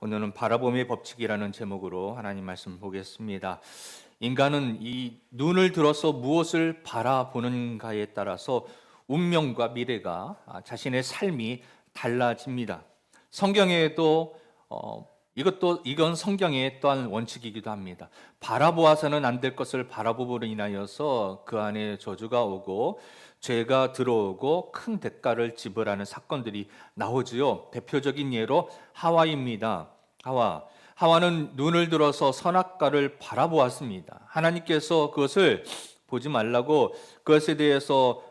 오늘은 바라봄의 법칙이라는 제목으로 하나님 말씀 보겠습니다. 인간은 이 눈을 들어서 무엇을 바라보는가에 따라서 운명과 미래가 자신의 삶이 달라집니다. 성경에도 이건 성경의 또한 원칙이기도 합니다. 바라보아서는 안 될 것을 바라보므로 인하여서 그 안에 저주가 오고 죄가 들어오고 큰 대가를 지불하는 사건들이 나오지요. 대표적인 예로 하와입니다. 하와는 눈을 들어서 선악과를 바라보았습니다. 하나님께서 그것을 보지 말라고, 그것에 대해서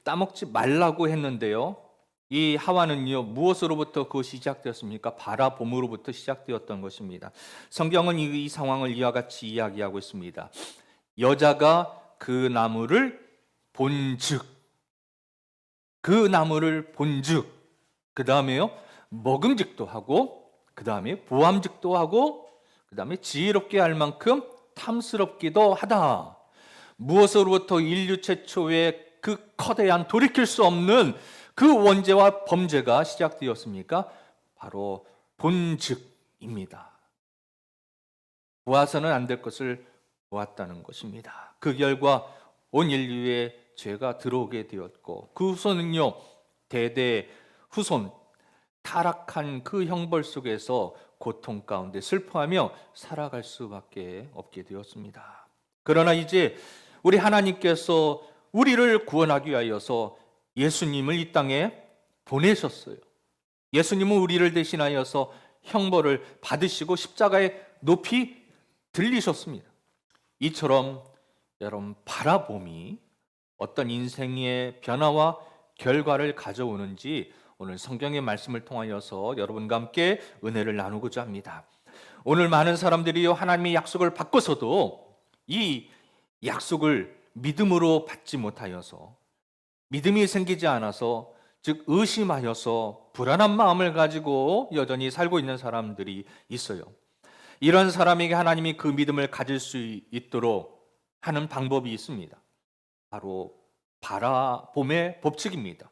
따먹지 말라고 했는데요. 이 하와는요, 무엇으로부터 그것이 시작되었습니까? 바라봄으로부터 시작되었던 것입니다. 성경은 이 상황을 이와 같이 이야기하고 있습니다. 여자가 그 나무를 본즉, 그 다음에요, 먹음직도 하고, 그 다음에 보암직도 하고, 그 다음에 지혜롭게 할 만큼 탐스럽기도 하다. 무엇으로부터 인류 최초의 그 거대한 돌이킬 수 없는 그 원죄와 범죄가 시작되었습니까? 바로 본즉입니다. 보아서는 안 될 것을 보았다는 것입니다. 그 결과 온 인류의 죄가 들어오게 되었고, 그 후손은요, 대대 후손, 타락한 그 형벌 속에서 고통 가운데 슬퍼하며 살아갈 수밖에 없게 되었습니다. 그러나 이제 우리 하나님께서 우리를 구원하기 위하여서 예수님을 이 땅에 보내셨어요. 예수님은 우리를 대신하여서 형벌을 받으시고 십자가에 높이 들리셨습니다. 이처럼 여러분, 바라봄이 어떤 인생의 변화와 결과를 가져오는지 오늘 성경의 말씀을 통하여서 여러분과 함께 은혜를 나누고자 합니다. 오늘 많은 사람들이 하나님의 약속을 받고서도 이 약속을 믿음으로 받지 못하여서, 믿음이 생기지 않아서, 즉 의심하여서 불안한 마음을 가지고 여전히 살고 있는 사람들이 있어요. 이런 사람에게 하나님이 그 믿음을 가질 수 있도록 하는 방법이 있습니다. 바로 바라봄의 법칙입니다.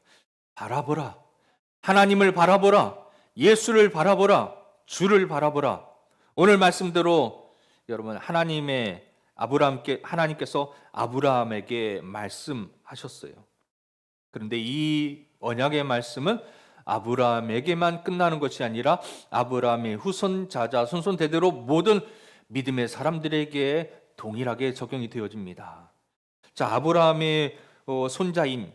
바라보라. 하나님을 바라보라. 예수를 바라보라. 주를 바라보라. 오늘 말씀대로 여러분, 하나님께서 아브라함에게 말씀하셨어요. 그런데 이 언약의 말씀은 아브라함에게만 끝나는 것이 아니라 아브라함의 후손, 자자, 손손 대대로 모든 믿음의 사람들에게 동일하게 적용이 되어집니다. 자, 아브라함의 손자인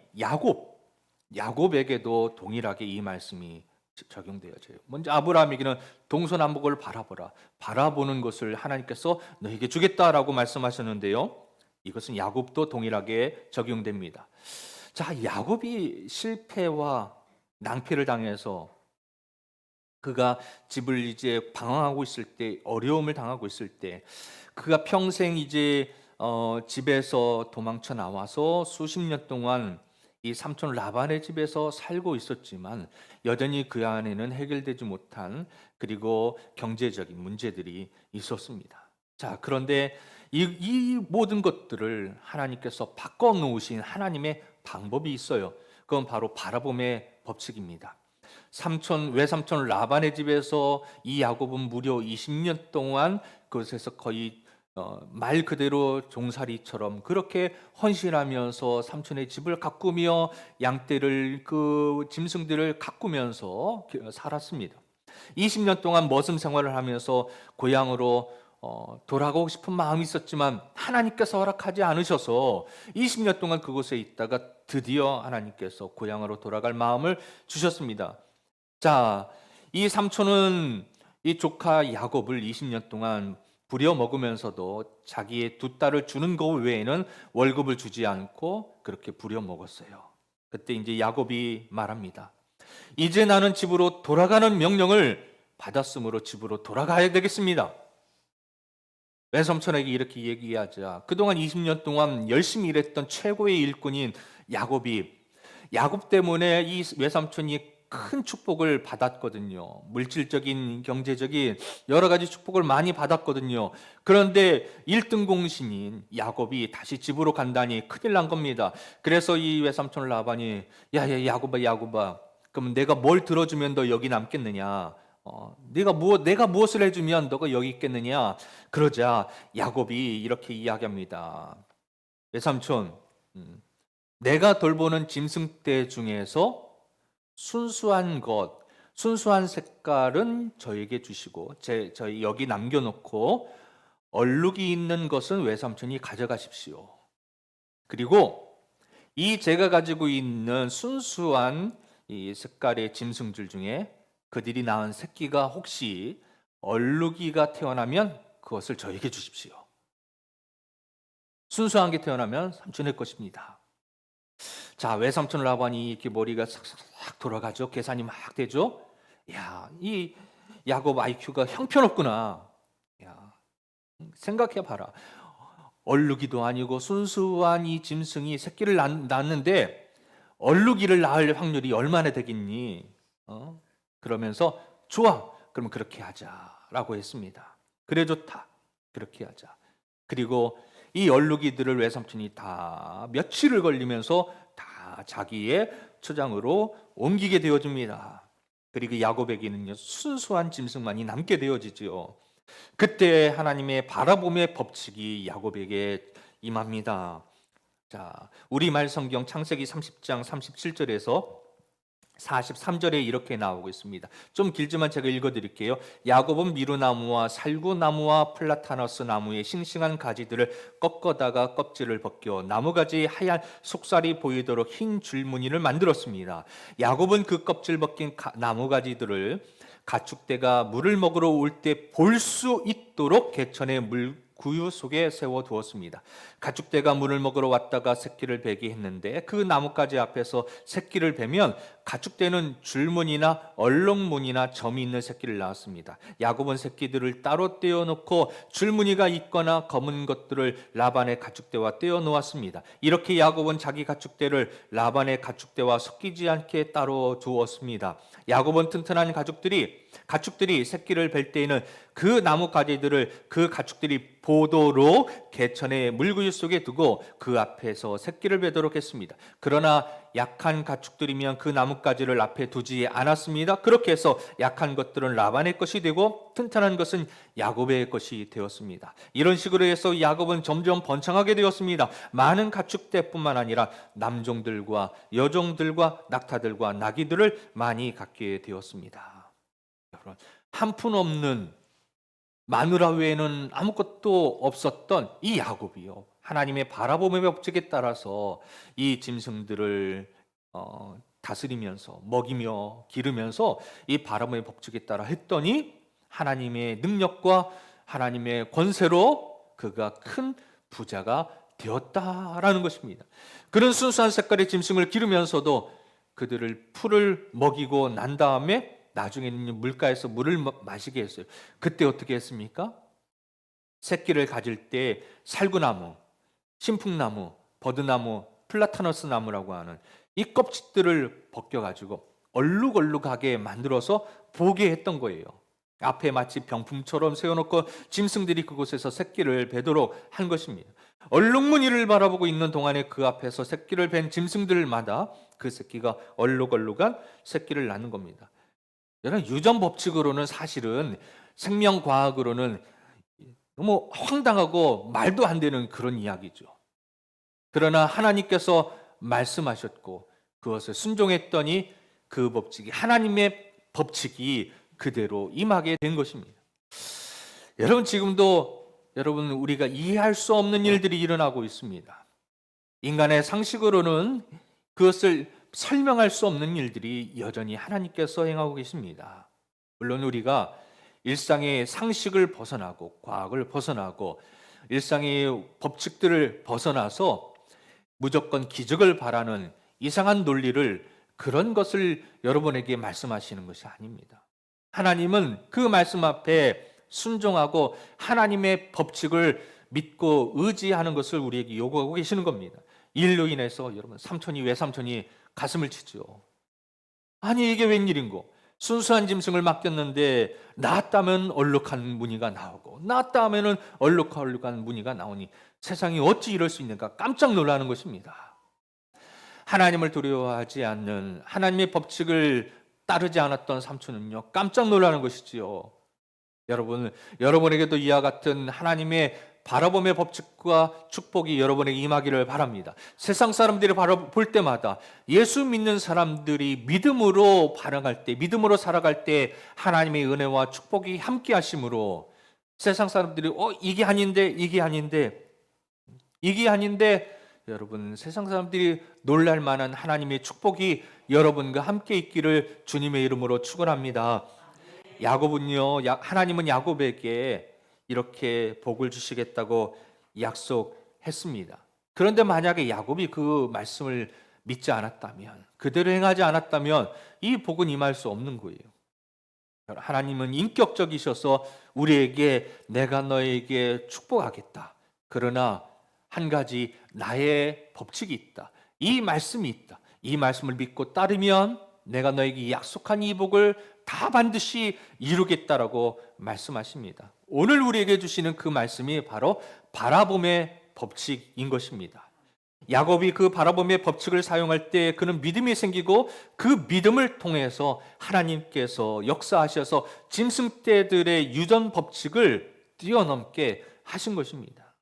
야곱에게도 동일하게 이 말씀이 적용되어져요. 먼저 아브라함에게는 동서남북을 바라보라. 바라보는 것을 하나님께서 너에게 주겠다라고 말씀하셨는데요. 이것은 야곱도 동일하게 적용됩니다. 자, 야곱이 실패와 낭패를 당해서 그가 집을 이제 방황하고 있을 때, 어려움을 당하고 있을 때, 그가 평생 이제 집에서 도망쳐 나와서 수십 년 동안 이 삼촌 라반의 집에서 살고 있었지만 여전히 그 안에는 해결되지 못한, 그리고 경제적인 문제들이 있었습니다. 자, 그런데 이 모든 것들을 하나님께서 바꿔놓으신 하나님의 방법이 있어요. 그건 바로 바라봄의 법칙입니다. 외삼촌 라반의 집에서 이 야곱은 무려 20년 동안 그곳에서 거의 말 그대로 종살이처럼 그렇게 헌신하면서 삼촌의 집을 가꾸며 양떼를, 그 짐승들을 가꾸면서 살았습니다. 20년 동안 머슴 생활을 하면서 고향으로 돌아가고 싶은 마음이 있었지만 하나님께서 허락하지 않으셔서 20년 동안 그곳에 있다가 드디어 하나님께서 고향으로 돌아갈 마음을 주셨습니다. 자, 이 삼촌은 이 조카 야곱을 20년 동안 부려먹으면서도 자기의 두 딸을 주는 것 외에는 월급을 주지 않고 그렇게 부려먹었어요. 그때 이제 야곱이 말합니다. 이제 나는 집으로 돌아가는 명령을 받았으므로 집으로 돌아가야 되겠습니다. 외삼촌에게 이렇게 얘기하자, 그동안 20년 동안 열심히 일했던 최고의 일꾼인 야곱 때문에 이 외삼촌이 큰 축복을 받았거든요. 물질적인, 경제적인 여러 가지 축복을 많이 받았거든요. 그런데 1등 공신인 야곱이 다시 집으로 간다니 큰일 난 겁니다. 그래서 이 외삼촌 라반이 야곱아, 그럼 내가 뭘 들어주면 너 여기 남겠느냐? 내가 무엇을 해주면 너가 여기 있겠느냐? 그러자 야곱이 이렇게 이야기합니다. 외삼촌, 내가 돌보는 짐승떼 중에서 순수한 것, 순수한 색깔은 저에게 주시고 저희 여기 남겨놓고 얼룩이 있는 것은 외삼촌이 가져가십시오. 그리고 이 제가 가지고 있는 순수한 이 색깔의 짐승들 중에 그들이 낳은 새끼가 혹시 얼룩이가 태어나면 그것을 저에게 주십시오. 순수한 게 태어나면 삼촌의 것입니다. 자, 외삼촌 라반이 이렇게 머리가 싹싹싹 돌아가죠. 계산이 막 되죠. 야, 이 야곱 IQ가 형편없구나. 야, 생각해 봐라. 얼룩이도 아니고 순수한 이 짐승이 새끼를 낳는데 얼룩이를 낳을 확률이 얼마나 되겠니? 그러면서 좋아. 그럼 그렇게 하자라고 했습니다. 그래 좋다. 그렇게 하자. 그리고 이 얼룩이들을 외삼촌이 다 며칠을 걸리면서 다 자기의 초장으로 옮기게 되어집니다. 그리고 야곱에게는요 순수한 짐승만이 남게 되어지죠. 그때 하나님의 바라봄의 법칙이 야곱에게 임합니다. 자, 우리말 성경 창세기 30장 37절에서 43절에 이렇게 나오고 있습니다. 좀 길지만 제가 읽어드릴게요. 야곱은 미루나무와 살구나무와 플라타너스 나무의 싱싱한 가지들을 꺾어다가 껍질을 벗겨 나무가지의 하얀 속살이 보이도록 흰 줄무늬를 만들었습니다. 야곱은 그 껍질 벗긴 나무가지들을 가축대가 물을 먹으러 올 때 볼 수 있도록 개천의 물 구유 속에 세워두었습니다. 가축대가 물을 먹으러 왔다가 새끼를 베게 했는데 그 나뭇가지 앞에서 새끼를 베면 가축대는 줄무늬나 얼룩무늬나 점이 있는 새끼를 낳았습니다. 야곱은 새끼들을 따로 떼어놓고 줄무늬가 있거나 검은 것들을 라반의 가축대와 떼어 놓았습니다. 이렇게 야곱은 자기 가축대를 라반의 가축대와 섞이지 않게 따로 두었습니다. 야곱은 튼튼한 가축들이 새끼를 뵐 때에는 그 나뭇가지들을 그 가축들이 보도로 개천의 물구유 속에 두고 그 앞에서 새끼를 베도록 했습니다. 그러나 약한 가축들이면 그 나뭇가지를 앞에 두지 않았습니다. 그렇게 해서 약한 것들은 라반의 것이 되고 튼튼한 것은 야곱의 것이 되었습니다. 이런 식으로 해서 야곱은 점점 번창하게 되었습니다. 많은 가축대뿐만 아니라 남종들과 여종들과 낙타들과 나귀들을 많이 갖게 되었습니다. 여러분, 한 푼 없는 마누라 외에는 아무것도 없었던 이 야곱이요, 하나님의 바라봄의 법칙에 따라서 이 짐승들을 다스리면서 먹이며 기르면서 이 바라봄의 법칙에 따라 했더니 하나님의 능력과 하나님의 권세로 그가 큰 부자가 되었다라는 것입니다. 그런 순수한 색깔의 짐승을 기르면서도 그들을 풀을 먹이고 난 다음에 나중에는 물가에서 물을 마시게 했어요. 그때 어떻게 했습니까? 새끼를 가질 때 살구나무, 신풍나무, 버드나무, 플라타너스 나무라고 하는 이 껍질들을 벗겨가지고 얼룩얼룩하게 만들어서 보게 했던 거예요. 앞에 마치 병풍처럼 세워놓고 짐승들이 그곳에서 새끼를 베도록 한 것입니다. 얼룩무늬를 바라보고 있는 동안에 그 앞에서 새끼를 벤 짐승들마다 그 새끼가 얼룩얼룩한 새끼를 낳는 겁니다. 여러분, 유전 법칙으로는 사실은 생명과학으로는 너무 황당하고 말도 안 되는 그런 이야기죠. 그러나 하나님께서 말씀하셨고 그것을 순종했더니 그 법칙이, 하나님의 법칙이 그대로 임하게 된 것입니다. 여러분, 지금도 우리가 이해할 수 없는 일들이 일어나고 있습니다. 인간의 상식으로는 그것을 설명할 수 없는 일들이 여전히 하나님께서 행하고 계십니다. 물론 우리가 일상의 상식을 벗어나고 과학을 벗어나고 일상의 법칙들을 벗어나서 무조건 기적을 바라는 이상한 논리를, 그런 것을 여러분에게 말씀하시는 것이 아닙니다. 하나님은 그 말씀 앞에 순종하고 하나님의 법칙을 믿고 의지하는 것을 우리에게 요구하고 계시는 겁니다. 일로 인해서 여러분, 삼촌이 외삼촌이 가슴을 치죠. 아니, 이게 웬일인고? 순수한 짐승을 맡겼는데 낳았다면 얼룩한 무늬가 나오고 낳았다 하면은 얼룩한 무늬가 나오니 세상이 어찌 이럴 수 있는가 깜짝 놀라는 것입니다. 하나님을 두려워하지 않는, 하나님의 법칙을 따르지 않았던 삼촌은요 깜짝 놀라는 것이지요. 여러분에게도 이와 같은 하나님의 바라봄의 법칙과 축복이 여러분에게 임하기를 바랍니다. 세상 사람들이 볼 때마다 예수 믿는 사람들이 믿음으로 반응할 때, 믿음으로 살아갈 때 하나님의 은혜와 축복이 함께 하심으로 세상 사람들이 이게 아닌데 여러분 세상 사람들이 놀랄 만한 하나님의 축복이 여러분과 함께 있기를 주님의 이름으로 축원합니다. 하나님은 야곱에게 이렇게 복을 주시겠다고 약속했습니다. 그런데 만약에 야곱이 그 말씀을 믿지 않았다면, 그대로 행하지 않았다면 이 복은 임할 수 없는 거예요. 하나님은 인격적이셔서 우리에게 내가 너에게 축복하겠다. 그러나 한 가지 나의 법칙이 있다. 이 말씀이 있다. 이 말씀을 믿고 따르면 내가 너에게 약속한 이 복을 다 반드시 이루겠다라고 말씀하십니다. 오늘 우리에게 주시는 그 말씀이 바로 바라봄의 법칙인 것입니다. 야곱이 그 바라봄의 법칙을 사용할 때 그는 믿음이 생기고 그 믿음을 통해서 하나님께서 역사하셔서 짐승떼들의 유전 법칙을 뛰어넘게 하신 것입니다.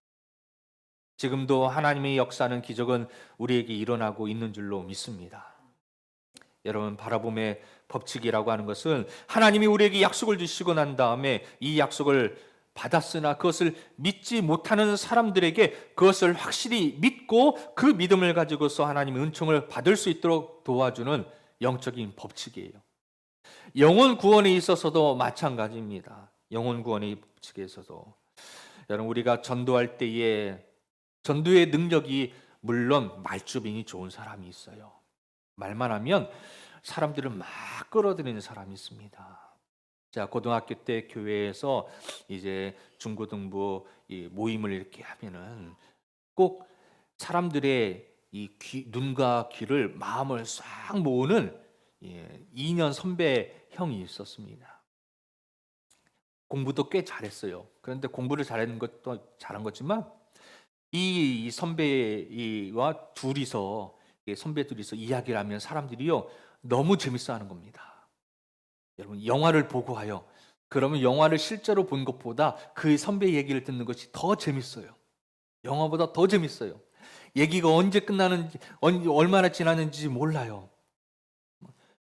지금도 하나님의 역사하는 기적은 우리에게 일어나고 있는 줄로 믿습니다. 여러분, 바라봄의 법칙이라고 하는 것은 하나님이 우리에게 약속을 주시고 난 다음에 이 약속을 받았으나 그것을 믿지 못하는 사람들에게 그것을 확실히 믿고 그 믿음을 가지고서 하나님의 은총을 받을 수 있도록 도와주는 영적인 법칙이에요. 영혼 구원에 있어서도 마찬가지입니다. 영혼 구원의 법칙에 있어서 여러분, 우리가 전도할 때에 전도의 능력이 물론 말주변이 좋은 사람이 있어요. 말만 하면 사람들을 막 끌어들이는 사람이 있습니다. 자, 고등학교 때 교회에서 이제 중고등부 모임을 이렇게 하면은 꼭 사람들의 이 눈과 귀를 마음을 싹 모으는 2년 선배 형이 있었습니다. 공부도 꽤 잘했어요. 그런데 공부를 잘하는 것도 잘한 거지만 이 선배와 선배 둘이서 이야기를 하면 사람들이요 너무 재밌어하는 겁니다. 여러분, 영화를 보고 와요. 그러면 영화를 실제로 본 것보다 그 선배 얘기를 듣는 것이 더 재밌어요. 영화보다 더 재밌어요. 얘기가 언제 끝나는지, 얼마나 지났는지 몰라요.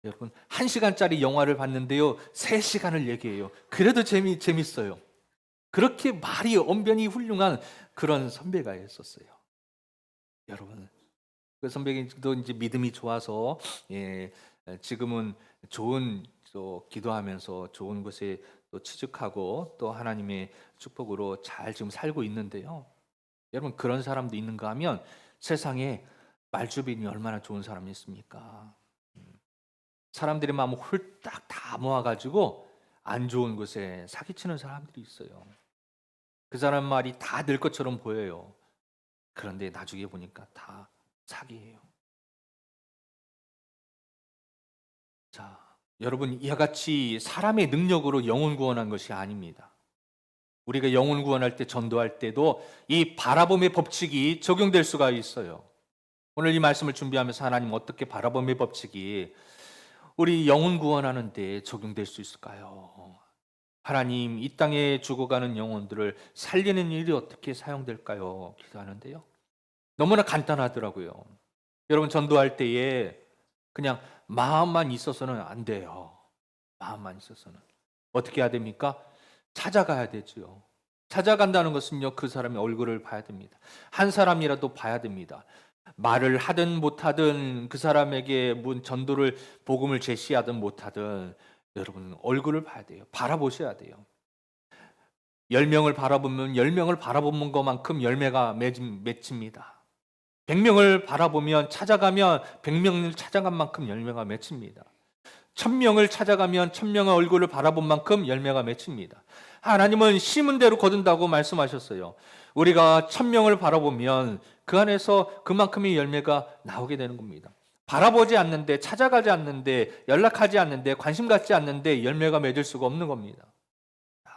여러분, 1시간짜리 영화를 봤는데요 3시간을 얘기해요. 그래도 재밌어요. 그렇게 말이 언변이 훌륭한 그런 선배가 있었어요. 여러분, 그 선배도 이제 믿음이 좋아서 지금은 좋은 또 기도하면서 좋은 곳에 또 취직하고 또 하나님의 축복으로 잘 지금 살고 있는데요. 여러분, 그런 사람도 있는가 하면 세상에 말주변이 얼마나 좋은 사람이 있습니까? 사람들의 마음을 홀딱 다 모아가지고 안 좋은 곳에 사기치는 사람들이 있어요. 그 사람 말이 다 늘 것처럼 보여요. 그런데 나중에 보니까 다 사기예요. 자, 여러분, 이와 같이 사람의 능력으로 영혼 구원한 것이 아닙니다. 우리가 영혼 구원할 때, 전도할 때도 이 바라봄의 법칙이 적용될 수가 있어요. 오늘 이 말씀을 준비하면서 하나님 어떻게 바라봄의 법칙이 우리 영혼 구원하는 데 적용될 수 있을까요? 하나님, 이 땅에 죽어가는 영혼들을 살리는 일이 어떻게 사용될까요? 기도하는데요. 너무나 간단하더라고요. 여러분, 전도할 때에 그냥 마음만 있어서는 안 돼요. 마음만 있어서는. 어떻게 해야 됩니까? 찾아가야 되죠. 찾아간다는 것은요, 그 사람의 얼굴을 봐야 됩니다. 한 사람이라도 봐야 됩니다. 말을 하든 못하든 그 사람에게 전도를 복음을 제시하든 못하든 여러분 얼굴을 봐야 돼요. 바라보셔야 돼요. 10명을 바라보면 10명을 바라보는 것만큼 열매가 맺힙니다. 100명을 바라보면 찾아가면 100명을 찾아간 만큼 열매가 맺힙니다. 1000명을 찾아가면 1000명의 얼굴을 바라본 만큼 열매가 맺힙니다. 하나님은 심은 대로 거둔다고 말씀하셨어요. 우리가 1000명을 바라보면 그 안에서 그만큼의 열매가 나오게 되는 겁니다. 바라보지 않는데, 찾아가지 않는데, 연락하지 않는데, 관심 갖지 않는데 열매가 맺을 수가 없는 겁니다.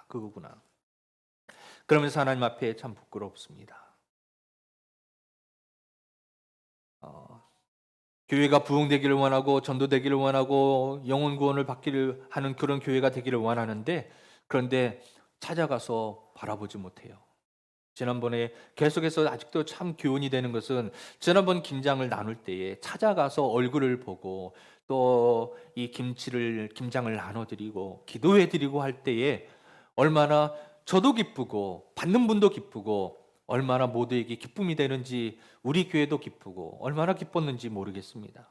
그거구나. 그러면서 하나님 앞에 참 부끄럽습니다. 교회가 부흥되기를 원하고 전도되기를 원하고 영혼 구원을 받기를 하는 그런 교회가 되기를 원하는데, 그런데 찾아가서 바라보지 못해요. 지난번에 계속해서 아직도 참 교훈이 되는 것은, 지난번 김장을 나눌 때에 찾아가서 얼굴을 보고 또 이 김장을 나눠드리고 기도해드리고 할 때에 얼마나 저도 기쁘고 받는 분도 기쁘고 얼마나 모두에게 기쁨이 되는지, 우리 교회도 기쁘고 얼마나 기뻤는지 모르겠습니다.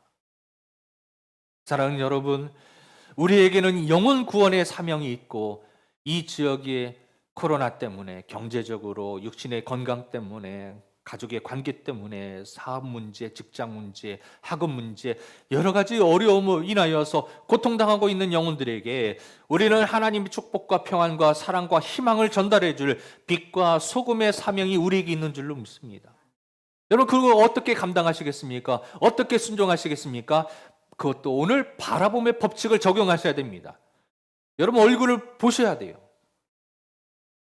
사랑하는 여러분, 우리에게는 영혼 구원의 사명이 있고, 이 지역에 코로나 때문에, 경제적으로, 육신의 건강 때문에, 가족의 관계 때문에, 사업 문제, 직장 문제, 학업 문제, 여러 가지 어려움을 인하여서 고통당하고 있는 영혼들에게 우리는 하나님의 축복과 평안과 사랑과 희망을 전달해 줄 빛과 소금의 사명이 우리에게 있는 줄로 믿습니다. 여러분, 그거 어떻게 감당하시겠습니까? 어떻게 순종하시겠습니까? 그것도 오늘 바라봄의 법칙을 적용하셔야 됩니다. 여러분, 얼굴을 보셔야 돼요.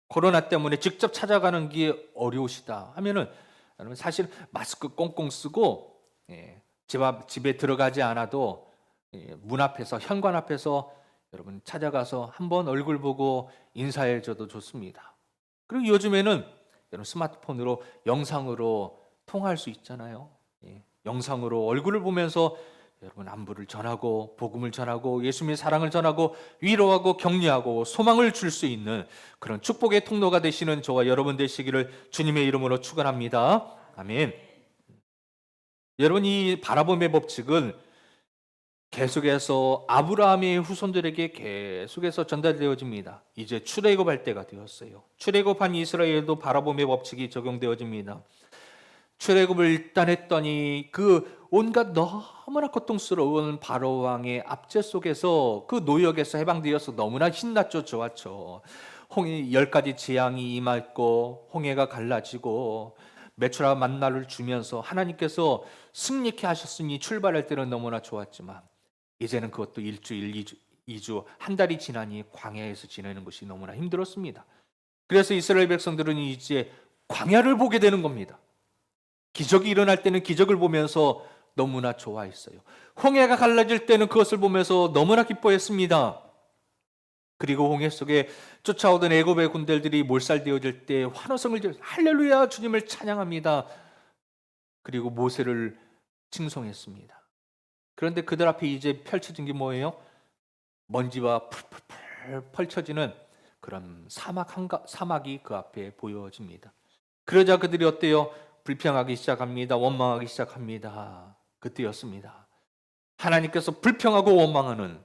코로나 때문에 직접 찾아가는 게 어려우시다 하면은, 여러분, 사실 마스크 꽁꽁 쓰고 집에 들어가지 않아도 문 앞에서, 현관 앞에서 여러분 찾아가서 한번 얼굴 보고 인사해줘도 좋습니다. 그리고 요즘에는 여러분 스마트폰으로 영상으로 통화할 수 있잖아요. 영상으로 얼굴을 보면서 여러분 안부를 전하고 복음을 전하고 예수님의 사랑을 전하고 위로하고 격려하고 소망을 줄 수 있는 그런 축복의 통로가 되시는 저와 여러분 되시기를 주님의 이름으로 축원합니다. 아멘. 여러분, 이 바라봄의 법칙은 계속해서 아브라함의 후손들에게 계속해서 전달되어집니다. 이제 출애굽할 때가 되었어요. 출애굽한 이스라엘도 바라봄의 법칙이 적용되어집니다. 출애굽을 일단 했더니 그 온갖 너무나 고통스러운 바로 왕의 압제 속에서, 그 노역에서 해방되어서 너무나 신났죠. 좋았죠. 홍해 10가지 재앙이 임했고 홍해가 갈라지고 메추라 만나를 주면서 하나님께서 승리케 하셨으니 출발할 때는 너무나 좋았지만, 이제는 그것도 일주일, 2주, 한 달이 지나니 광야에서 지내는 것이 너무나 힘들었습니다. 그래서 이스라엘 백성들은 이제 광야를 보게 되는 겁니다. 기적이 일어날 때는 기적을 보면서 너무나 좋아했어요. 홍해가 갈라질 때는 그것을 보면서 너무나 기뻐했습니다. 그리고 홍해 속에 쫓아오던 애굽의 군대들이 몰살되어질 때 환호성을 지르면서 할렐루야, 주님을 찬양합니다. 그리고 모세를 칭송했습니다. 그런데 그들 앞에 이제 펼쳐진 게 뭐예요? 먼지와 풀풀풀 펼쳐지는 그런 사막이 그 앞에 보여집니다. 그러자 그들이 어때요? 불평하기 시작합니다. 원망하기 시작합니다. 그때였습니다. 하나님께서 불평하고 원망하는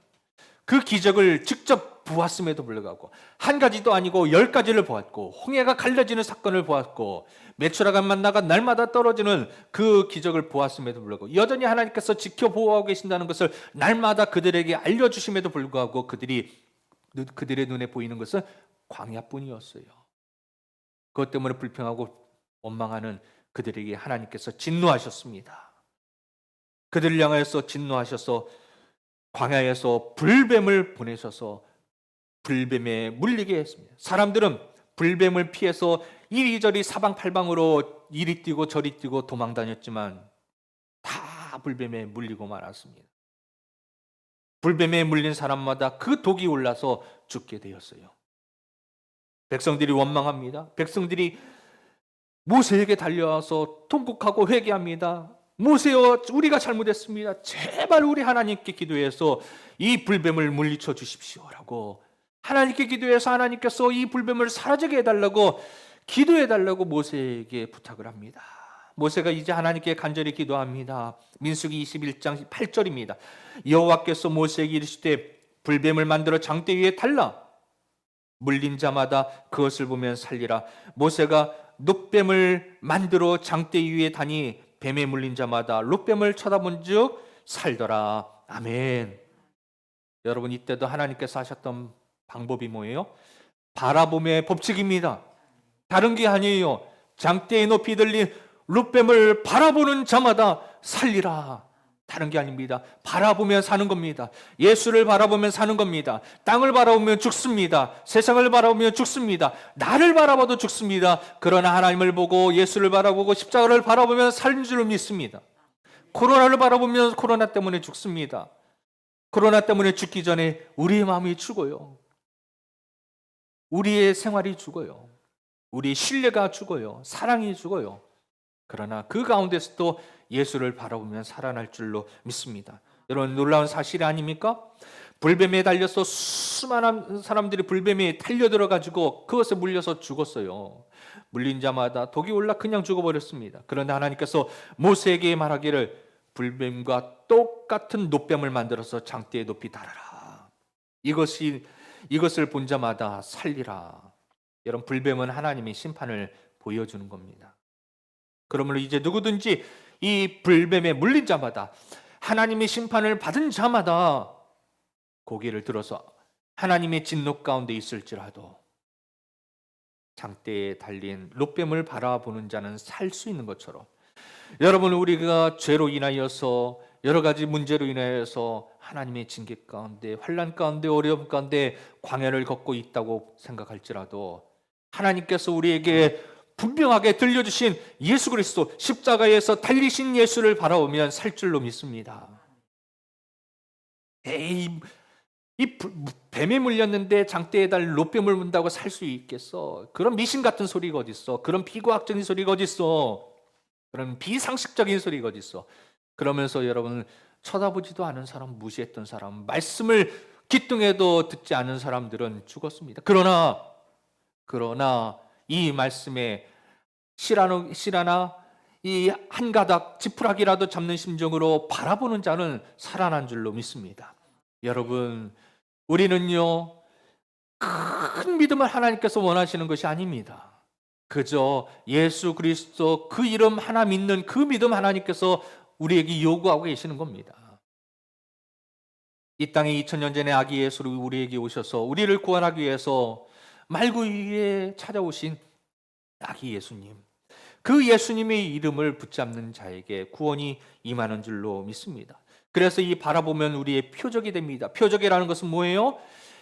그 기적을 직접 보았음에도 불구하고, 한 가지도 아니고 10가지를 보았고, 홍해가 갈라지는 사건을 보았고, 메추라가 만나가 날마다 떨어지는 그 기적을 보았음에도 불구하고, 여전히 하나님께서 지켜보호하고 계신다는 것을 날마다 그들에게 알려주심에도 불구하고 그들의 눈에 보이는 것은 광야뿐이었어요. 그것 때문에 불평하고 원망하는 그들에게 하나님께서 진노하셨습니다. 그들을 향하여서 진노하셔서 광야에서 불뱀을 보내셔서 불뱀에 물리게 했습니다. 사람들은 불뱀을 피해서 이리저리 사방팔방으로 이리 뛰고 저리 뛰고 도망 다녔지만 다 불뱀에 물리고 말았습니다. 불뱀에 물린 사람마다 그 독이 올라서 죽게 되었어요. 백성들이 원망합니다. 백성들이 모세에게 달려와서 통곡하고 회개합니다. 모세여, 우리가 잘못했습니다. 제발 우리 하나님께 기도해서 이 불뱀을 물리쳐 주십시오라고, 하나님께 기도해서 하나님께서 이 불뱀을 사라지게 해달라고 기도해달라고 모세에게 부탁을 합니다. 모세가 이제 하나님께 간절히 기도합니다. 민수기 21장 8절입니다. 여호와께서 모세에게 이르시되 불뱀을 만들어 장대 위에 달라 물린 자마다 그것을 보면 살리라. 모세가 룻뱀을 만들어 장대 위에 다니 뱀에 물린 자마다 룻뱀을 쳐다본 즉 살더라. 아멘. 여러분, 이때도 하나님께서 하셨던 방법이 뭐예요? 바라봄의 법칙입니다. 다른 게 아니에요. 장대에 높이 들린 룻뱀을 바라보는 자마다 살리라. 다른 게 아닙니다. 바라보면 사는 겁니다. 예수를 바라보면 사는 겁니다. 땅을 바라보면 죽습니다. 세상을 바라보면 죽습니다. 나를 바라봐도 죽습니다. 그러나 하나님을 보고 예수를 바라보고 십자가를 바라보면 사는 줄 믿습니다. 코로나를 바라보면 코로나 때문에 죽습니다. 코로나 때문에 죽기 전에 우리의 마음이 죽어요. 우리의 생활이 죽어요. 우리의 신뢰가 죽어요. 사랑이 죽어요. 그러나 그 가운데서도 예수를 바라보면 살아날 줄로 믿습니다. 여러분, 놀라운 사실 아닙니까? 불뱀에 달려서 수많은 사람들이 불뱀에 달려들어가지고 그것에 물려서 죽었어요. 물린 자마다 독이 올라 그냥 죽어버렸습니다. 그런데 하나님께서 모세에게 말하기를 불뱀과 똑같은 놋뱀을 만들어서 장대에 높이 달아라. 이것을 본 자마다 살리라. 여러분, 불뱀은 하나님의 심판을 보여주는 겁니다. 그러므로 이제 누구든지 이 불뱀에 물린 자마다, 하나님의 심판을 받은 자마다 고개를 들어서 하나님의 진노 가운데 있을지라도 장대에 달린 롯뱀을 바라보는 자는 살 수 있는 것처럼, 여러분, 우리가 죄로 인하여서 여러 가지 문제로 인하여서 하나님의 징계 가운데, 환난 가운데, 어려움 가운데 광야를 걷고 있다고 생각할지라도 하나님께서 우리에게 분명하게 들려주신 예수 그리스도, 십자가에서 달리신 예수를 바라보면 살 줄로 믿습니다. 이 뱀에 물렸는데 장대에 달 롯뱀을 문다고 살 수 있겠어? 그런 미신 같은 소리가 어딨어? 그런 비과학적인 소리가 어딨어? 그런 비상식적인 소리가 어딨어? 그러면서 여러분, 쳐다보지도 않은 사람, 무시했던 사람, 말씀을 기뚱해도 듣지 않은 사람들은 죽었습니다. 그러나 이 말씀에 실하나 이 한 가닥 지푸라기라도 잡는 심정으로 바라보는 자는 살아난 줄로 믿습니다. 여러분, 우리는요, 큰 믿음을 하나님께서 원하시는 것이 아닙니다. 그저 예수 그리스도 그 이름 하나 믿는 그 믿음 하나님께서 우리에게 요구하고 계시는 겁니다. 이 땅에 2000년 전에 아기 예수로 우리에게 오셔서 우리를 구원하기 위해서 말구 위에 찾아오신 아기 예수님, 그 예수님의 이름을 붙잡는 자에게 구원이 임하는 줄로 믿습니다. 그래서 이 바라보면 우리의 표적이 됩니다. 표적이라는 것은 뭐예요?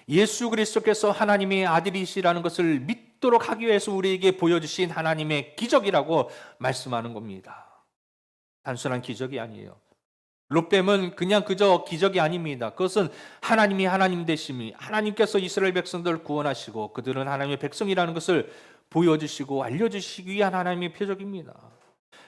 예수 그리스도께서 하나님의 아들이시라는 것을 믿도록 하기 위해서 우리에게 보여주신 하나님의 기적이라고 말씀하는 겁니다. 단순한 기적이 아니에요. 롯뱀은 그냥 그저 기적이 아닙니다. 그것은 하나님이 하나님 되심이, 하나님께서 이스라엘 백성들을 구원하시고 그들은 하나님의 백성이라는 것을 보여주시고 알려주시기 위한 하나님의 표적입니다.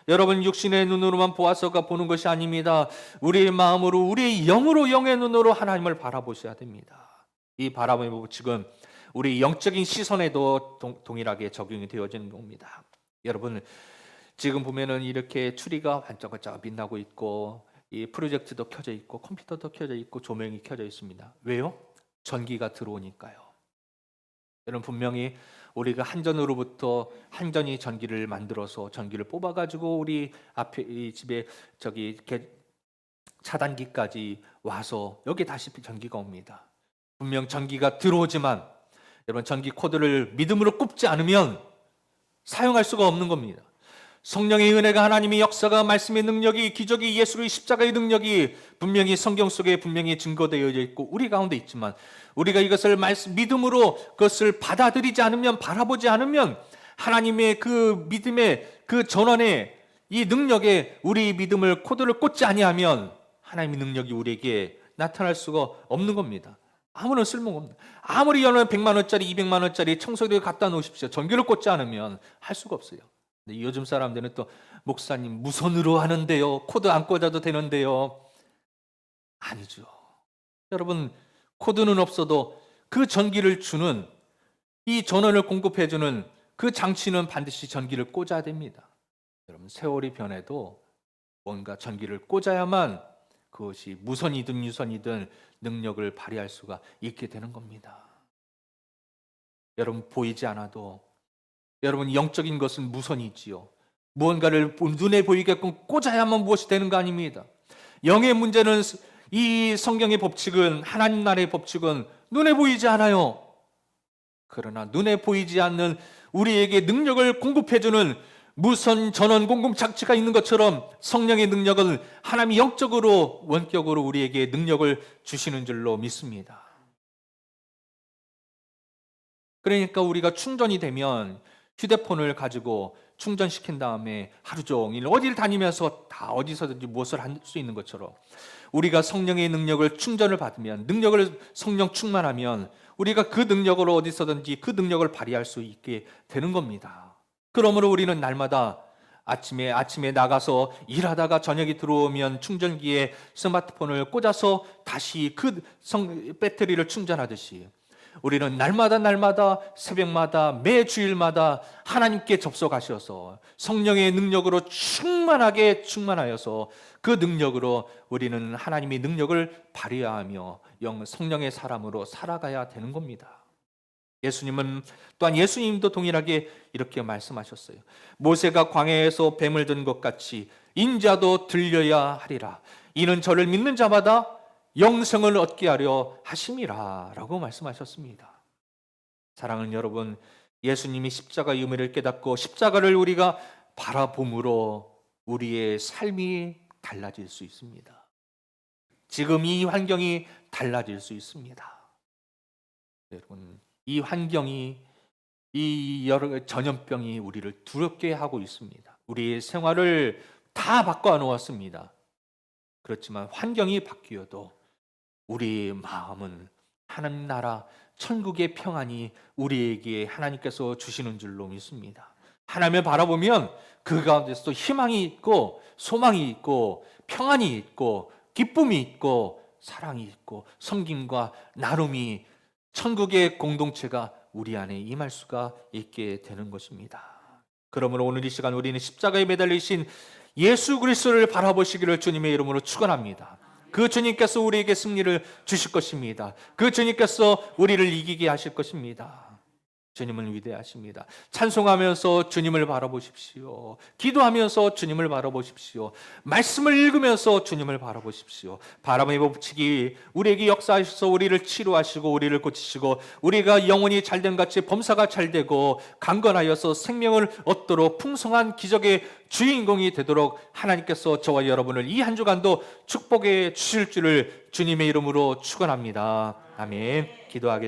여러분, 육신의 눈으로만 보아서가 보는 것이 아닙니다. 우리의 마음으로, 우리의 영으로, 영의 눈으로 하나님을 바라보셔야 됩니다. 이 바라봄의 법칙은 우리 영적인 시선에도 동일하게 적용이 되어지는 겁니다. 여러분, 지금 보면은 이렇게 추리가 반짝반짝 빛나고 있고, 이 프로젝트도 켜져 있고, 컴퓨터도 켜져 있고, 조명이 켜져 있습니다. 왜요? 전기가 들어오니까요. 여러분, 분명히 우리가 한전으로부터 한전이 전기를 만들어서 전기를 뽑아가지고 우리 앞에 이 집에 차단기까지 와서 여기 다시 전기가 옵니다. 분명 전기가 들어오지만 여러분, 전기 코드를 믿음으로 꼽지 않으면 사용할 수가 없는 겁니다. 성령의 은혜가, 하나님의 역사가, 말씀의 능력이, 기적이, 예수의 십자가의 능력이 분명히 성경 속에 분명히 증거되어 있고 우리 가운데 있지만, 우리가 이것을 믿음으로 그것을 받아들이지 않으면, 바라보지 않으면, 하나님의 그 믿음의 그 전원에, 이 능력에 우리 믿음을 코드를 꽂지 아니하면 하나님의 능력이 우리에게 나타날 수가 없는 겁니다. 아무런 쓸모가 없는, 아무리 여러분 100만 원짜리 200만 원짜리 청소기를 갖다 놓으십시오, 전기를 꽂지 않으면 할 수가 없어요. 근데 요즘 사람들은 또 목사님 무선으로 하는데요, 코드 안 꽂아도 되는데요. 아니죠. 여러분, 코드는 없어도 그 전기를 주는, 이 전원을 공급해주는 그 장치는 반드시 전기를 꽂아야 됩니다. 여러분, 세월이 변해도 뭔가 전기를 꽂아야만 그것이 무선이든 유선이든 능력을 발휘할 수가 있게 되는 겁니다. 여러분, 보이지 않아도, 여러분, 영적인 것은 무선이지요. 무언가를 눈에 보이게끔 꽂아야만 무엇이 되는 거 아닙니다. 영의 문제는, 이 성경의 법칙은, 하나님 나라의 법칙은 눈에 보이지 않아요. 그러나 눈에 보이지 않는 우리에게 능력을 공급해주는 무선 전원 공급 장치가 있는 것처럼 성령의 능력은 하나님이 영적으로, 원격으로 우리에게 능력을 주시는 줄로 믿습니다. 그러니까 우리가 충전이 되면 휴대폰을 가지고 충전시킨 다음에 하루 종일 어디를 다니면서 다 어디서든지 무엇을 할 수 있는 것처럼 우리가 성령의 능력을 충전을 받으면, 능력을 성령 충만하면 우리가 그 능력으로 어디서든지 그 능력을 발휘할 수 있게 되는 겁니다. 그러므로 우리는 날마다 아침에 나가서 일하다가 저녁이 들어오면 충전기에 스마트폰을 꽂아서 다시 그 배터리를 충전하듯이 우리는 날마다 새벽마다 매 주일마다 하나님께 접속하셔서 성령의 능력으로 충만하여서 그 능력으로 우리는 하나님의 능력을 발휘하며 성령의 사람으로 살아가야 되는 겁니다. 예수님도 동일하게 이렇게 말씀하셨어요. 모세가 광야에서 뱀을 든 것 같이 인자도 들려야 하리라. 이는 저를 믿는 자마다 영생을 얻게 하려 하심이라 라고 말씀하셨습니다. 사랑하는 여러분, 예수님이 십자가의 의미를 깨닫고 십자가를 우리가 바라봄으로 우리의 삶이 달라질 수 있습니다. 지금 이 환경이 달라질 수 있습니다. 여러분, 이 환경이, 이 여러 전염병이 우리를 두렵게 하고 있습니다. 우리의 생활을 다 바꿔 놓았습니다. 그렇지만 환경이 바뀌어도 우리의 마음은 하나님 나라 천국의 평안이 우리에게 하나님께서 주시는 줄로 믿습니다. 하나님을 바라보면 그 가운데서도 희망이 있고 소망이 있고 평안이 있고 기쁨이 있고 사랑이 있고 섬김과 나눔이, 천국의 공동체가 우리 안에 임할 수가 있게 되는 것입니다. 그러므로 오늘 이 시간 우리는 십자가에 매달리신 예수 그리스도를 바라보시기를 주님의 이름으로 축원합니다. 그 주님께서 우리에게 승리를 주실 것입니다. 그 주님께서 우리를 이기게 하실 것입니다. 주님은 위대하십니다. 찬송하면서 주님을 바라보십시오. 기도하면서 주님을 바라보십시오. 말씀을 읽으면서 주님을 바라보십시오. 바람의 법칙이 우리에게 역사하셔서 우리를 치료하시고 우리를 고치시고 우리가 영혼이 잘된 같이 범사가 잘되고 강건하여서 생명을 얻도록 풍성한 기적의 주인공이 되도록 하나님께서 저와 여러분을 이 한 주간도 축복해 주실 줄을 주님의 이름으로 축원합니다. 아멘. 기도하겠습니다.